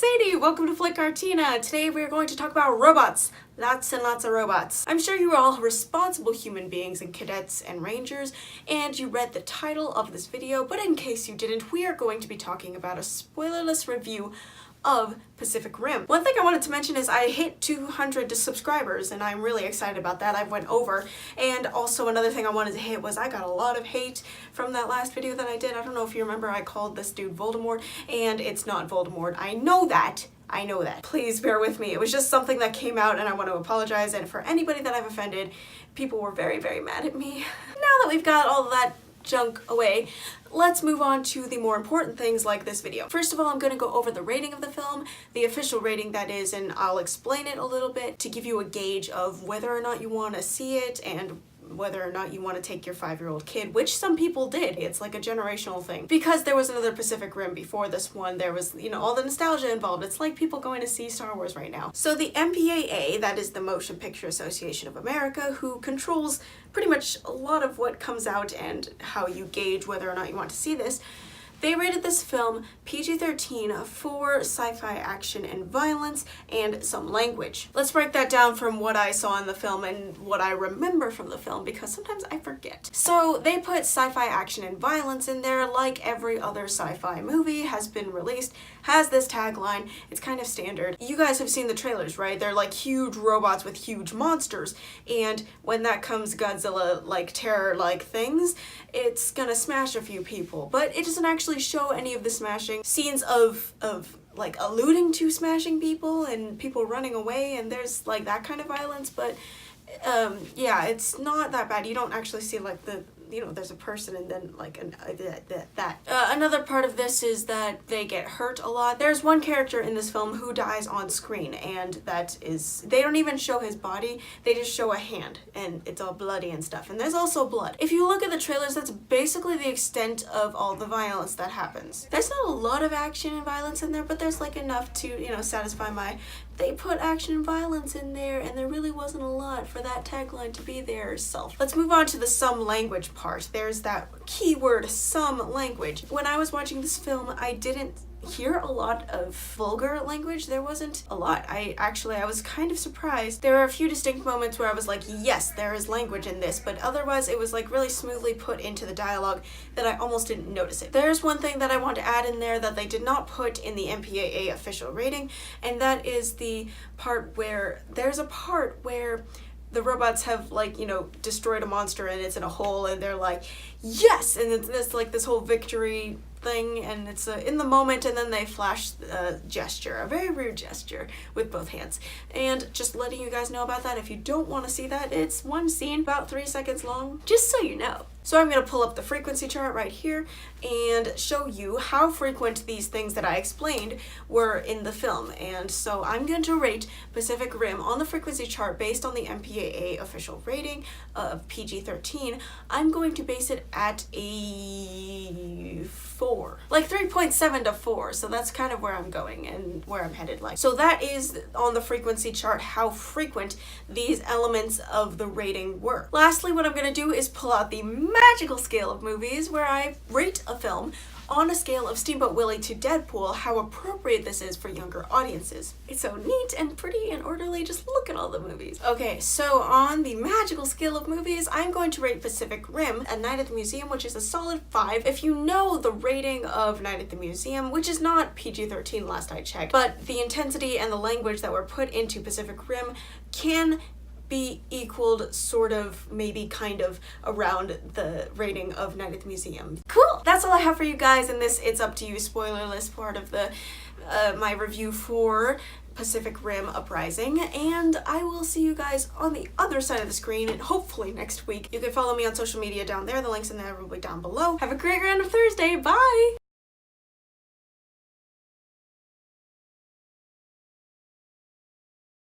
it's Sadie! Welcome to Flytte Kartina! Today we're going to talk about robots. Lots and lots of robots. I'm sure you are all responsible human beings and cadets and rangers, and you read the title of this video, but in case you didn't, we are going to be talking about a spoilerless review of Pacific Rim. One thing I wanted to mention is I hit 200 subscribers and I'm really excited about that. I went over, and also another thing I wanted to hit was I got a lot of hate from that last video that I did. I don't know if you remember, I called this dude Voldemort, and it's not Voldemort. I know that. Please bear with me. It was just something that came out and I want to apologize, and for anybody that I've offended, people were very, very mad at me. Now that we've got all that junk away, let's move on to the more important things like this video. First of all, I'm going to go over the rating of the film, the official rating that is, and I'll explain it a little bit to give you a gauge of whether or not you want to see it and whether or not you want to take your 5-year-old kid, which some people did. It's like a generational thing. Because there was another Pacific Rim before this one, there was, you know, all the nostalgia involved. It's like people going to see Star Wars right now. So the MPAA, that is the Motion Picture Association of America, who controls pretty much a lot of what comes out and how you gauge whether or not you want to see this, they rated this film PG-13 for sci-fi action and violence and some language. Let's break that down from what I saw in the film and what I remember from the film, because sometimes I forget. So they put sci-fi action and violence in there, like every other sci-fi movie has been released, has this tagline. It's kind of standard. You guys have seen the trailers, right? They're like huge robots with huge monsters, and when that comes Godzilla-like terror-like things, it's gonna smash a few people. But it doesn't actually show any of the smashing. Scenes of like alluding to smashing people and people running away, and there's like that kind of violence, but yeah, it's not that bad. You don't actually see like the, you know, there's a person and then like another part of this is that they get hurt a lot. There's one character in this film who dies on screen, and that is, they don't even show his body, they just show a hand and it's all bloody and stuff, and there's also blood. If you look at the trailers, that's basically the extent of all the violence that happens. There's not a lot of action and violence in there, but there's like enough to, you know, satisfy my, they put action and violence in there and there really wasn't a lot for that tagline to be there self. Let's move on to the some language part. There's that keyword, some language. When I was watching this film, I didn't hear a lot of vulgar language. There wasn't a lot. I was kind of surprised. There were a few distinct moments where I was like, yes, there is language in this, but otherwise it was like really smoothly put into the dialogue that I almost didn't notice it. There's one thing that I want to add in there that they did not put in the MPAA official rating, and that is the part where there's a part where the robots have, like, you know, destroyed a monster and it's in a hole and they're like, yes! And it's like this whole victory thing, and it's in the moment, and then they flash a gesture, a very rude gesture with both hands. And just letting you guys know about that. If you don't want to see that, it's one scene about 3 seconds long, just so you know. So I'm going to pull up the frequency chart right here and show you how frequent these things that I explained were in the film. And so I'm going to rate Pacific Rim on the frequency chart based on the MPAA official rating of PG-13. I'm going to base it at a 4. Like 3.7 to 4. So that's kind of where I'm going and where I'm headed like. So that is on the frequency chart how frequent these elements of the rating were. Lastly, what I'm going to do is pull out the magical scale of movies where I rate a film on a scale of Steamboat Willie to Deadpool, how appropriate this is for younger audiences. It's so neat and pretty and orderly, just look at all the movies. Okay, so on the magical scale of movies, I'm going to rate Pacific Rim A Night at the Museum, which is a solid 5. If you know the rating of Night at the Museum, which is not PG-13 last I checked, but the intensity and the language that were put into Pacific Rim can be equaled sort of, maybe kind of, around the rating of Night at the Museum. Cool! That's all I have for you guys in this It's Up to You spoilerless part of the my review for Pacific Rim Uprising, and I will see you guys on the other side of the screen, and hopefully next week. You can follow me on social media down there. The link's in there, will be down below. Have a great random Thursday. Bye!